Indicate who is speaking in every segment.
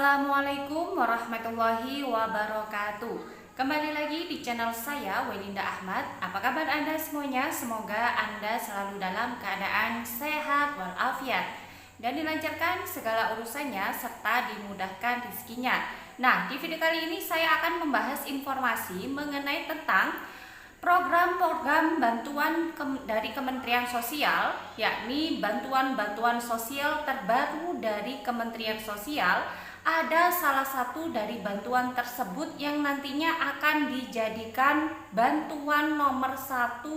Speaker 1: Assalamualaikum warahmatullahi wabarakatuh. Kembali lagi di channel saya, Welinda Ahmad. Apa kabar Anda semuanya? Semoga Anda selalu dalam keadaan sehat walafiat dan dilancarkan segala urusannya serta dimudahkan rezekinya. Nah, di video kali ini saya akan membahas informasi mengenai tentang program-program bantuan dari Kementerian Sosial, yakni bantuan-bantuan sosial terbaru dari Kementerian Sosial. Ada salah satu dari bantuan tersebut yang nantinya akan dijadikan bantuan nomor 1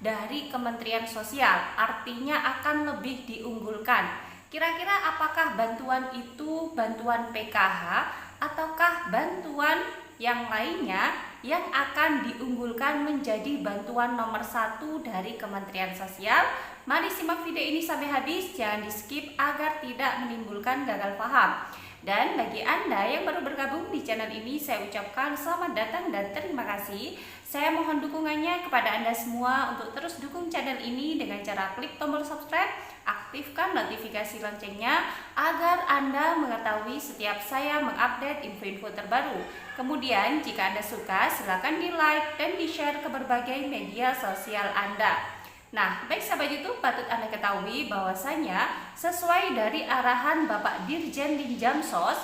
Speaker 1: dari Kementerian Sosial, artinya akan lebih diunggulkan. Kira-kira apakah bantuan itu bantuan PKH ataukah bantuan yang lainnya yang akan diunggulkan menjadi bantuan nomor 1 dari Kementerian Sosial? Mari simak video ini sampai habis, jangan di skip agar tidak menimbulkan gagal paham. Dan bagi Anda yang baru bergabung di channel ini, saya ucapkan selamat datang dan terima kasih. Saya mohon dukungannya kepada Anda semua untuk terus dukung channel ini dengan cara klik tombol subscribe, aktifkan notifikasi loncengnya agar Anda mengetahui setiap saya mengupdate info-info terbaru. Kemudian jika Anda suka, silakan di like dan di share ke berbagai media sosial Anda. Nah, baik sahabat YouTube, patut Anda ketahui bahwasanya sesuai dari arahan Bapak Dirjen Dinjamsos,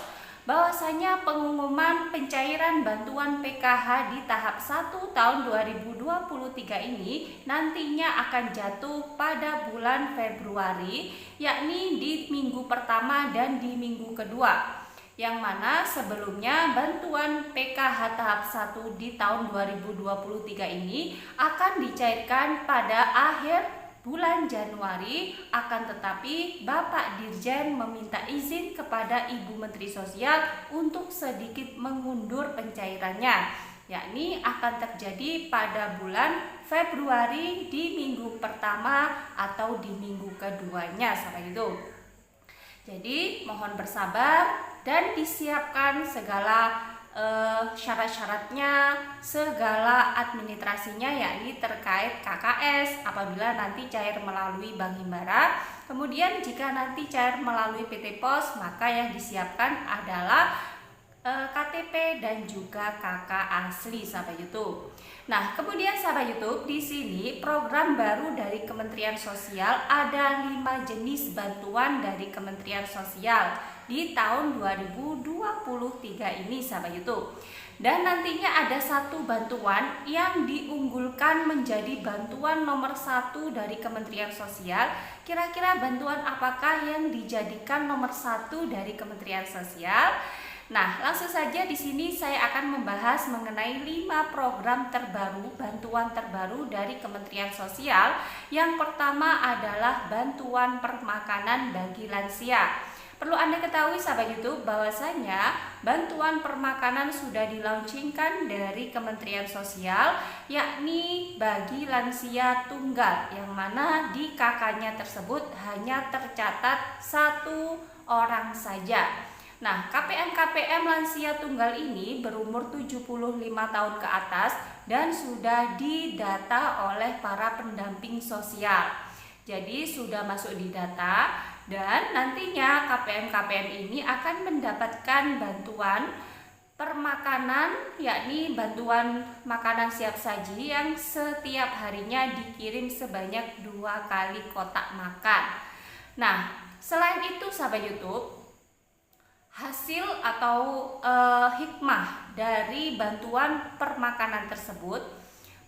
Speaker 1: bahwasanya pengumuman pencairan bantuan PKH di tahap 1 tahun 2023 ini nantinya akan jatuh pada bulan Februari, yakni di minggu pertama dan di minggu kedua. Yang mana sebelumnya bantuan PKH tahap 1 di tahun 2023 ini akan dicairkan pada akhir bulan Januari, akan tetapi Bapak Dirjen meminta izin kepada Ibu Menteri Sosial untuk sedikit mengundur pencairannya, yakni akan terjadi pada bulan Februari di minggu pertama atau di minggu keduanya sahabat itu. Jadi mohon bersabar dan disiapkan segala syarat-syaratnya, segala administrasinya, yakni terkait KKS apabila nanti cair melalui Bank Himbara. Kemudian jika nanti cair melalui PT Pos, maka yang disiapkan adalah KTP dan juga KK asli sahabat YouTube. Nah, kemudian sahabat YouTube, di sini program baru dari Kementerian Sosial, ada 5 jenis bantuan dari Kementerian Sosial di tahun 2023 ini sahabat YouTube. Dan nantinya ada satu bantuan yang diunggulkan menjadi bantuan nomor 1 dari Kementerian Sosial. Kira-kira bantuan apakah yang dijadikan nomor 1 dari Kementerian Sosial? Nah, langsung saja di sini saya akan membahas mengenai 5 program terbaru, bantuan terbaru dari Kementerian Sosial. Yang pertama adalah bantuan permakanan bagi lansia. Perlu Anda ketahui sahabat YouTube bahwasanya bantuan permakanan sudah dilaunchingkan dari Kementerian Sosial, yakni bagi lansia tunggal, yang mana di KK-nya tersebut hanya tercatat 1 orang saja. Nah, KPM lansia tunggal ini berumur 75 tahun ke atas dan sudah didata oleh para pendamping sosial. Jadi sudah masuk di data dan nantinya KPM ini akan mendapatkan bantuan permakanan, yakni bantuan makanan siap saji yang setiap harinya dikirim sebanyak 2 kali kotak makan. Nah, selain itu sahabat YouTube, hasil atau hikmah dari bantuan permakanan tersebut,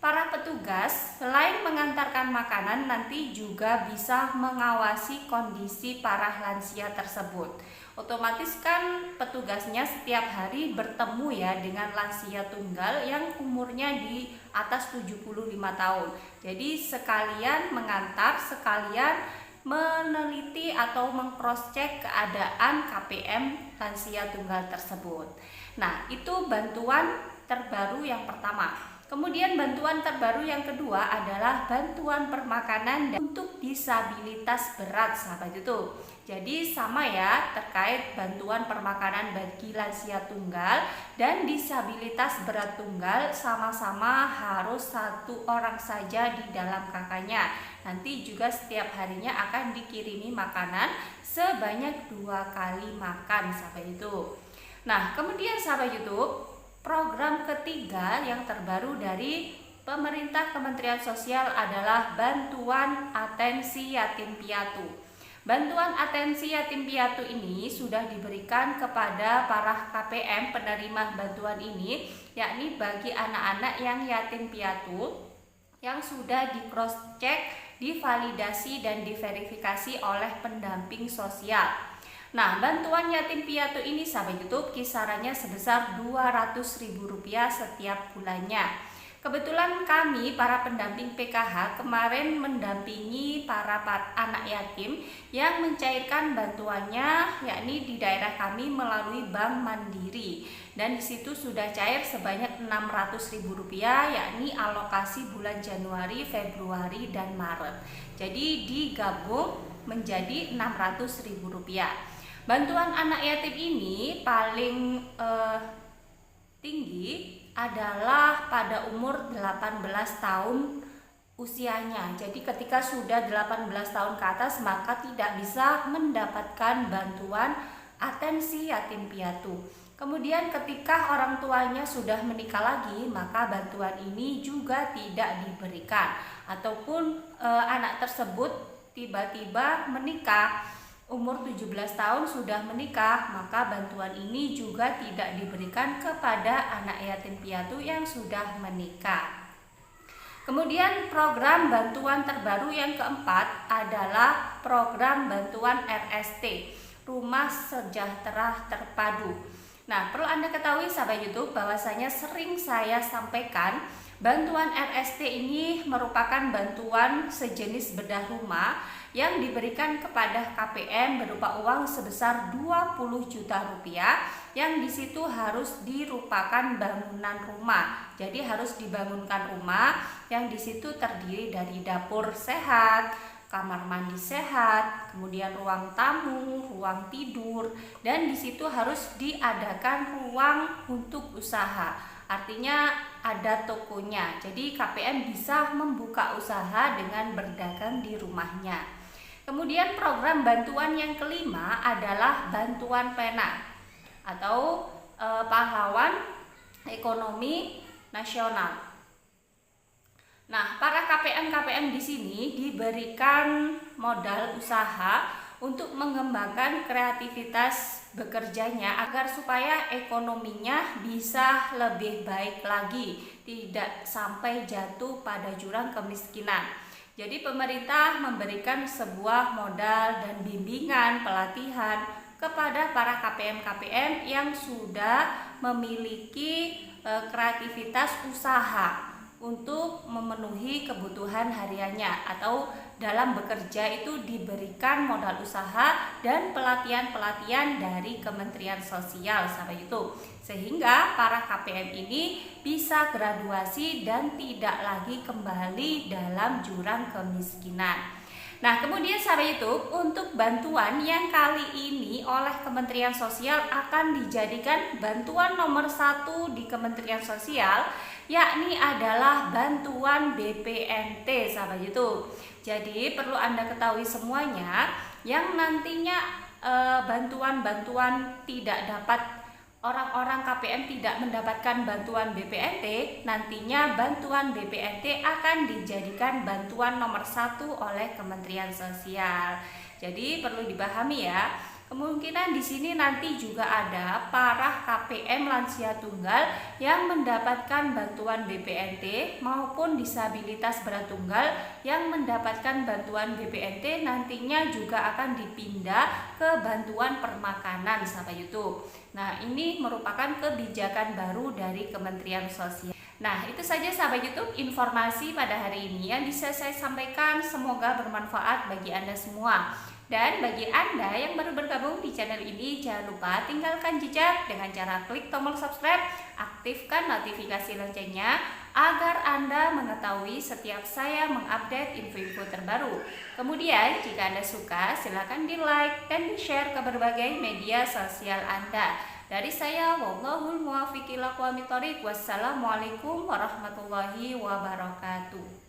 Speaker 1: para petugas selain mengantarkan makanan nanti juga bisa mengawasi kondisi para lansia tersebut. Otomatis kan petugasnya setiap hari bertemu ya dengan lansia tunggal yang umurnya di atas 75 tahun. Jadi sekalian mengantar, sekalian meneliti atau meng-cross-check keadaan KPM lansia tunggal tersebut. Nah, itu bantuan terbaru yang pertama. Kemudian bantuan terbaru yang kedua adalah bantuan permakanan untuk disabilitas berat sahabat itu. Jadi sama ya, terkait bantuan permakanan bagi lansia tunggal dan disabilitas berat tunggal, sama-sama harus 1 orang saja di dalam KK-nya. Nanti juga setiap harinya akan dikirimi makanan sebanyak 2 kali makan sahabat itu. Nah, kemudian sahabat YouTube, program ketiga yang terbaru dari pemerintah Kementerian Sosial adalah bantuan atensi yatim piatu. Bantuan atensi yatim piatu ini sudah diberikan kepada para KPM penerima bantuan ini, yakni bagi anak-anak yang yatim piatu yang sudah di cross check, divalidasi dan diverifikasi oleh pendamping sosial. Nah, bantuan yatim piatu ini sahabat YouTube kisarannya sebesar Rp200.000 setiap bulannya. Kebetulan kami para pendamping PKH kemarin mendampingi para anak yatim yang mencairkan bantuannya, yakni di daerah kami melalui Bank Mandiri, dan di situ sudah cair sebanyak Rp600.000, yakni alokasi bulan Januari, Februari dan Maret. Jadi digabung menjadi Rp600.000. Bantuan anak yatim ini paling tinggi adalah pada umur 18 tahun usianya. Jadi ketika sudah 18 tahun ke atas maka tidak bisa mendapatkan bantuan atensi yatim piatu. Kemudian ketika orang tuanya sudah menikah lagi maka bantuan ini juga tidak diberikan, ataupun anak tersebut tiba-tiba menikah, umur 17 tahun sudah menikah, maka bantuan ini juga tidak diberikan kepada anak yatim piatu yang sudah menikah. Kemudian program bantuan terbaru yang keempat adalah program bantuan RST, Rumah Sejahtera Terpadu. Nah, perlu Anda ketahui sahabat YouTube bahwasanya sering saya sampaikan bantuan RST ini merupakan bantuan sejenis bedah rumah yang diberikan kepada KPM berupa uang sebesar Rp20 juta, yang di situ harus dirupakan bangunan rumah. Jadi harus dibangunkan rumah yang di situ terdiri dari dapur sehat, kamar mandi sehat, kemudian ruang tamu, ruang tidur, dan di situ harus diadakan ruang untuk usaha. Artinya ada tokonya. Jadi KPM bisa membuka usaha dengan berdagang di rumahnya. Kemudian program bantuan yang kelima adalah bantuan pena atau pahlawan ekonomi nasional. Nah, para KPM di sini diberikan modal usaha untuk mengembangkan kreativitas bekerjanya agar supaya ekonominya bisa lebih baik lagi, tidak sampai jatuh pada jurang kemiskinan. Jadi pemerintah memberikan sebuah modal dan bimbingan pelatihan kepada para KPM yang sudah memiliki kreativitas usaha untuk memenuhi kebutuhan hariannya, atau dalam bekerja itu diberikan modal usaha dan pelatihan-pelatihan dari Kementerian Sosial sahabat YouTube, sehingga para KPM ini bisa graduasi dan tidak lagi kembali dalam jurang kemiskinan. Nah, kemudian sahabat YouTube, untuk bantuan yang kali ini oleh Kementerian Sosial akan dijadikan bantuan nomor 1 di Kementerian Sosial, yakni adalah bantuan BPNT sahabat YouTube. Jadi perlu Anda ketahui semuanya, yang nantinya bantuan-bantuan tidak dapat, orang-orang KPM tidak mendapatkan bantuan BPNT, nantinya bantuan BPNT akan dijadikan bantuan nomor 1 oleh Kementerian Sosial. Jadi perlu dipahami ya. Kemungkinan di sini nanti juga ada para KPM lansia tunggal yang mendapatkan bantuan BPNT maupun disabilitas berat tunggal yang mendapatkan bantuan BPNT, nantinya juga akan dipindah ke bantuan permakanan sahabat YouTube. Nah, ini merupakan kebijakan baru dari Kementerian Sosial. Nah, itu saja sahabat YouTube informasi pada hari ini yang bisa saya sampaikan, semoga bermanfaat bagi Anda semua. Dan bagi Anda yang baru bergabung di channel ini, jangan lupa tinggalkan jejak dengan cara klik tombol subscribe, aktifkan notifikasi loncengnya agar Anda mengetahui setiap saya mengupdate info-info terbaru. Kemudian jika Anda suka, silakan di like dan di share ke berbagai media sosial Anda. Dari saya, wallahul muwaffiq ila aqwamit thoriq. Wassalamualaikum warahmatullahi wabarakatuh.